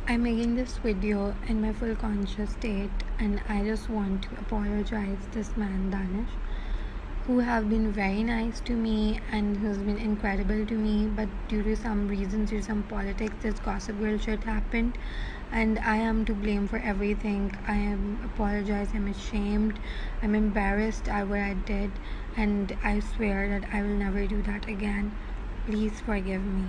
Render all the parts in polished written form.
I'm making this video in my full conscious state, and I just want to apologize this man Danish, who have been very nice to me and who's been incredible to me, but due to some reasons, due to some politics, this gossip girl shit happened, and I am to blame for everything. I am apologize. I'm ashamed. I'm embarrassed at what I did, and I swear that I will never do that again. Please forgive me.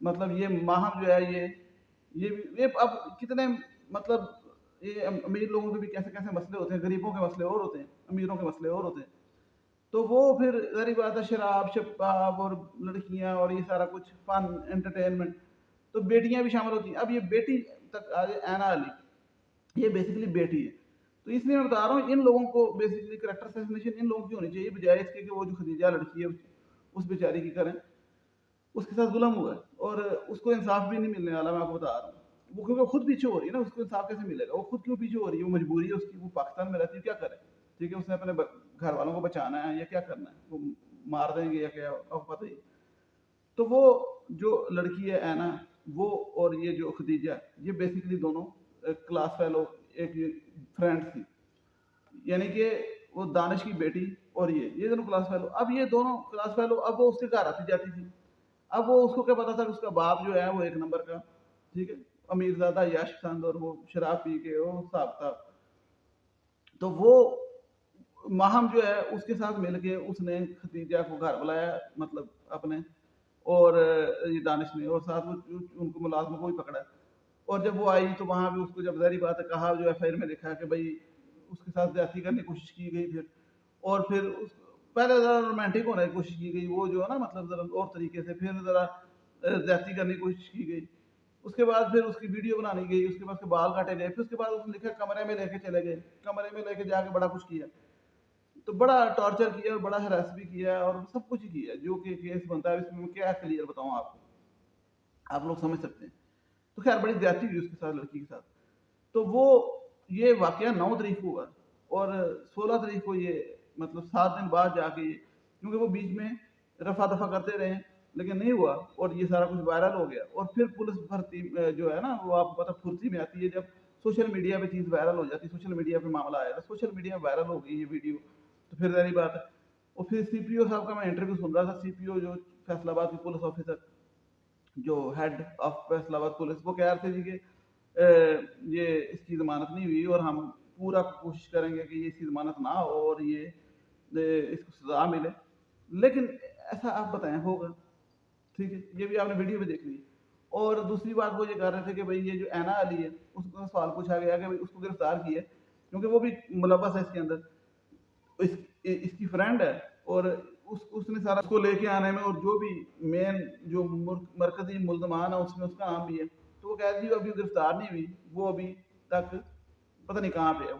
مطلب یہ ماہم جو ہے یہ اب کتنے مطلب یہ امیر لوگوں کے بھی کیسے کیسے مسئلے ہوتے ہیں، غریبوں کے مسئلے اور ہوتے ہیں، امیروں کے مسئلے اور ہوتے ہیں. تو وہ پھر ظاہر بات ہے شراب شباب اور لڑکیاں اور یہ سارا کچھ فن انٹرٹینمنٹ، تو بیٹیاں بھی شامل ہوتی ہیں. اب یہ بیٹی تک آ جائے اینا علی، یہ بیسیکلی بیٹی ہے. تو اس لیے میں بتا رہا ہوں ان لوگوں کو بیسیکلی کریکٹر اسیسنیشن ان لوگوں کی ہونی چاہیے، بجائے اس کے کہ وہ جو خدیجہ لڑکی ہے اس بیچاری کی کریں. اس کے ساتھ ظلم ہوا ہے اور اس کو انصاف بھی نہیں ملنے والا، میں آپ کو بتا رہا ہوں. وہ کیونکہ خود پیچھے ہو رہی ہے نا، اس کو انصاف کیسے ملے گا؟ وہ خود کیوں پیچھے ہو رہی ہے؟ وہ مجبوری ہے اس کی، وہ پاکستان میں رہتی ہے، کیا کرے؟ ٹھیک ہے، اس نے اپنے گھر والوں کو بچانا ہے یا کیا کرنا ہے؟ وہ مار دیں گے یا کیا، اب پتہ ہی. تو وہ جو لڑکی ہے اینا، وہ اور یہ جو خدیجہ، یہ بیسیکلی دونوں کلاس فیلو ایک فرینڈ تھی. یعنی کہ وہ دانش کی بیٹی اور یہ دونوں کلاس فیلو. اب یہ دونوں کلاس فیلو، اب وہ اس کے گھر آتی جاتی تھی. اب وہ اس کو کیا پتا تھا کہ اس کا باپ جو ہے وہ ایک نمبر کا، ٹھیک ہے، امیر زادہ یش پسند، اور وہ شراب پی کے وہ حساب تھا. تو وہ ماہم جو ہے اس کے ساتھ مل کے اس نے خدیجہ کو گھر بلایا، مطلب اپنے، اور یہ دانش نے، اور ساتھ ان کو ملازموں کو بھی پکڑا. اور جب وہ آئی تو وہاں بھی اس کو جب ظاہری بات ہے کہا، جو ایف آئی آر میں لکھا کہ بھائی اس کے ساتھ زیادتی کرنے کی کوشش کی گئی. پھر پہلے ذرا رومانٹک ہونے کی کوشش کی گئی، وہ جو ہے نا مطلب ذرا اور طریقے سے، پھر ذرا زیادتی کرنے کی کوشش کی گئی. اس کے بعد پھر اس کی ویڈیو بنانی گئی، اس کے بعد اس کے بال کاٹے گئے، پھر اس کے بعد اس نے لکھا کمرے میں لے کے چلے گئے، کمرے میں لے کے جا کے بڑا کچھ کیا. تو بڑا ٹارچر کیا اور بڑا ہراس بھی کیا اور سب کچھ کیا، جو کہ کیس بنتا ہے. اس میں کیا کلیئر بتاؤں آپ کو، آپ لوگ سمجھ سکتے ہیں. تو خیر بڑی زیادتی ہوئی اس کے ساتھ، لڑکی کے ساتھ. تو وہ یہ واقعہ 9 تاریخ کو ہوا، اور 16 تاریخ کو یہ مطلب 7 دن بعد جا کے، کیونکہ وہ بیچ میں رفع دفع کرتے رہے لیکن نہیں ہوا، اور یہ سارا کچھ وائرل ہو گیا. اور پھر پولیس بھرتی جو ہے نا، وہ آپ کو پتا پھرتی میں آتی ہے جب سوشل میڈیا پہ چیز وائرل ہو جاتی ہے، سوشل میڈیا پہ معاملہ آیا تھا، سوشل میڈیا میں وائرل ہو گئی یہ ویڈیو. تو پھر ظاہری بات ہے. اور پھر سی پی او صاحب کا میں انٹرویو سن رہا تھا، سی پی او جو فیصل آباد کے پولیس آفیسر، جو ہیڈ آف فیصل آباد پولیس، وہ کہہ رہے تھے جی کہ یہ اس کی ضمانت نہیں ہوئی اور ہم پورا کوشش کریں گے کہ یہ اس کی ضمانت نہ ہو اور یہ اس کو سزا ملے. لیکن ایسا آپ بتائیں ہوگا؟ ٹھیک ہے، یہ بھی آپ نے ویڈیو میں دیکھ لی. اور دوسری بات وہ یہ کہہ رہے تھے کہ بھائی یہ جو اینا علی ہے، اس کو سوال پوچھا گیا کہ اس کو گرفتار کیا ہے کیونکہ وہ بھی ملوث ہے اس کے اندر، اس کی فرینڈ ہے، اور اس نے سارا اس کو لے کے آنے میں، اور جو بھی مین جو مرکزی ملزمان ہے اس میں اس کا نام بھی ہے. تو وہ کہہ رہی ابھی گرفتار نہیں ہوئی، وہ ابھی تک پتہ نہیں کہاں پہ ہے،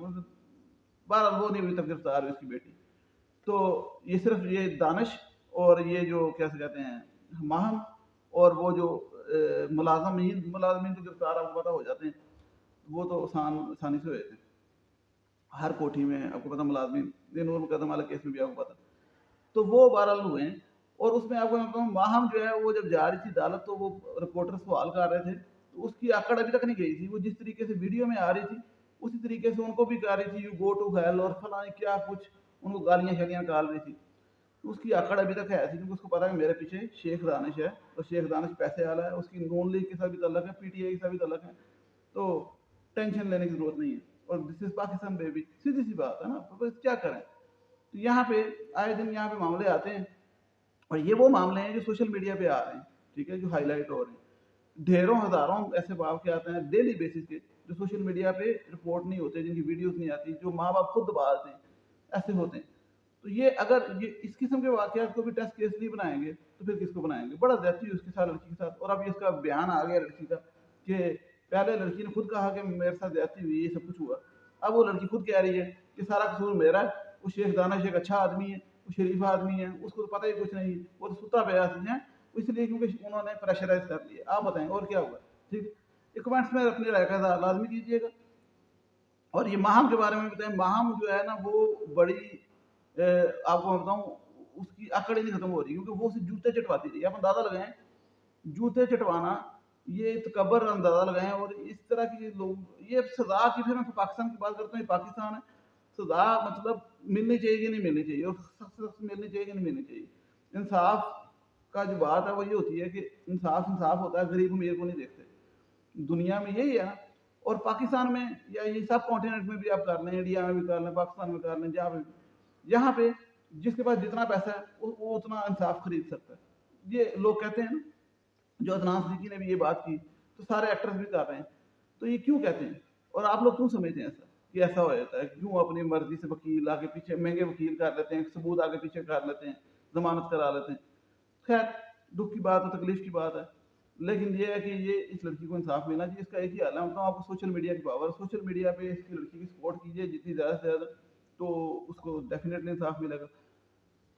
بہرحال وہ نہیں ابھی تک گرفتار ہوئی اس کی بیٹی. تو یہ صرف یہ دانش اور یہ جو کیسے کہتے ہیں ماہم، اور وہ جو ملازمین تو گرفتار آپ کو پتہ ہو جاتے ہیں، وہ تو آسانی سے ہوئے تھے ہر کوٹھی میں، آپ کو پتہ ملازمین دن اور مقدمہ والے کیس میں بھی آپ کو پتہ. تو وہ بہرحال ہوئے ہیں. اور اس میں آپ کو میں بتاؤں، ماہم جو ہے وہ جب جا رہی تھی عدالت تو وہ رپورٹر سوال کر رہے تھے، تو اس کی آکڑ ابھی تک نہیں گئی تھی. وہ جس طریقے سے ویڈیو میں آ رہی تھی اسی طریقے سے ان کو بھی کہہ رہی تھی یو گو ٹو ہیل اور فلاں کیا کچھ، ان کو گالیاں شالیاں نکال رہی تھی. تو اس کی آکڑ ابھی تک ہے تھی، کیونکہ اس کو پتا ہے کہ میرے پیچھے شیخ دانش ہے، اور شیخ دانش پیسے والا ہے، اس کی نون لیگ کے ساتھ بھی تعلق ہے، پی ٹی آئی کے ساتھ بھی تعلق ہے. تو ٹینشن لینے کی ضرورت نہیں ہے. اور دس از پاکستان بیبی، سیدھی سی بات ہے نا، کیا کریں. تو یہاں پہ آئے دن یہاں پہ معاملے آتے ہیں، اور یہ وہ معاملے ہیں جو سوشل میڈیا پہ آ رہے ہیں، ٹھیک ہے، جو ہائی لائٹ ہو رہے ہیں. ڈھیروں ہزاروں ایسے واقعے آتے ہیں ڈیلی بیسس کے جو سوشل میڈیا پہ رپورٹ نہیں ہوتے، جن کی ویڈیوز نہیں آتی، جو ماں باپ خود دبا دیتے ہیں، ایسے ہوتے ہیں. تو یہ اگر یہ اس قسم کے واقعات کو بھی ٹیسٹ کیس نہیں بنائیں گے تو پھر کس کو بنائیں گے؟ بڑا زیادتی ہوئی اس کے ساتھ، لڑکی کے ساتھ. اور اب اس کا بیان آ گیا لڑکی کا کہ پہلے لڑکی نے خود کہا کہ میرے ساتھ زیادتی ہوئی، یہ سب کچھ ہوا. اب وہ لڑکی خود کہہ رہی ہے کہ سارا قصور میرا ہے، وہ شیخ دانش ایک اچھا آدمی ہے، وہ شریف آدمی ہے، اس کو تو پتہ ہی کچھ نہیں، وہ تو ستا پیاسی ہیں، اس لیے کیونکہ انہوں نے پریشرائز کر لیا. آپ بتائیں اور کیا ہوا؟ ٹھیک ہے، یہ کمنٹس میں اپنی رائے کا لازمی کیجیے گا. اور یہ ماہم کے بارے میں بتائیں، ماہم جو ہے نا وہ بڑی آپ کو میں بتاؤں اس کی اکڑ ہی نہیں ختم ہو رہی، کیونکہ وہ اسے جوتے چٹواتی رہی. آپ اندازہ لگائیں، جوتے چٹوانا، یہ تکبر اندازہ لگائیں. اور اس طرح کی لوگ، یہ سزا کی، پھر میں پاکستان کی بات کرتا ہوں، یہ پاکستان ہے، سزا مطلب ملنی چاہیے کہ نہیں ملنی چاہیے، اور سخت سخت ملنی چاہیے کہ نہیں ملنی چاہیے. انصاف کا جو بات ہے وہ یہ ہوتی ہے کہ انصاف ہوتا ہے، غریب امیر کو نہیں دیکھتے. دنیا میں یہی ہے نا. اور پاکستان میں یا یہ سب کانٹیننٹ میں بھی آپ کر لیں، انڈیا میں بھی کر لیں، پاکستان میں کر لیں، جہاں پہ یہاں پہ جس کے پاس جتنا پیسہ ہے وہ اتنا انصاف خرید سکتا ہے. یہ لوگ کہتے ہیں نا جو عدنان صدیقی نے بھی یہ بات کی تو سارے ایکٹرز بھی کر رہے ہیں. تو یہ کیوں کہتے ہیں اور آپ لوگ کیوں سمجھتے ہیں ایسا کہ ایسا ہو جاتا ہے؟ کیوں اپنی مرضی سے وکیل آگے پیچھے مہنگے وکیل کر لیتے ہیں, ثبوت آگے پیچھے کر لیتے ہیں, ضمانت کرا لیتے ہیں. خیر دکھ کی بات ہے, تکلیف کی بات ہے, لیکن یہ ہے کہ یہ اس لڑکی کو انصاف ملنا چاہیے. اس کا ایک ہی حل ہے, ہم آپ کو سوشل میڈیا کی پاور, سوشل میڈیا پہ اس کی لڑکی کی سپورٹ کیجیے جتنی زیادہ سے زیادہ, تو اس کو ڈیفینیٹلی انصاف ملے گا.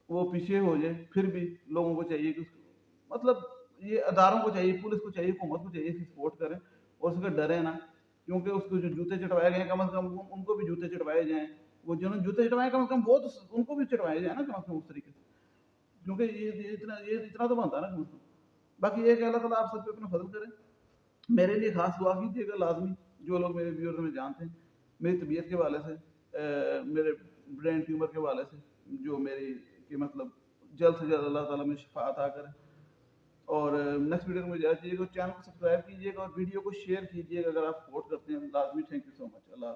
وہ پیچھے ہو جائے پھر بھی لوگوں کو چاہیے کہ مطلب یہ اداروں کو چاہیے, پولیس کو چاہیے, حکومت کو چاہیے اس کی سپورٹ کریں اور اس کا ڈرے نا, کیونکہ اس کو جو جوتے چٹوائے گئے ہیں کم از کم ان کو بھی جوتے چٹوائے جائیں. وہ جنہوں نے جوتے چٹوائے کم از کم وہ تو ان کو بھی چٹوائے جائیں نا کم از کم اس طریقے سے, کیونکہ یہ اتنا تو بنتا ہے نا کم از کم. باقی یہ کہ اللہ تعالیٰ آپ سب پہ اپنا فضل کرے. میرے لیے خاص دعا کیجیے گا لازمی, جو لوگ میرے ویورز میں جانتے ہیں, میری طبیعت کے حوالے سے, میرے برین ٹیومر کے حوالے سے, جو میری کہ مطلب جلد سے جلد اللہ تعالیٰ میں شفا عطا کرے. اور نیکسٹ ویڈیو میں جانا چاہیے گا, چینل کو سبسکرائب کیجیے گا اور ویڈیو کو شیئر کیجیے گا اگر آپ سپورٹ کرتے ہیں. لازمی. Thank you so much. Allah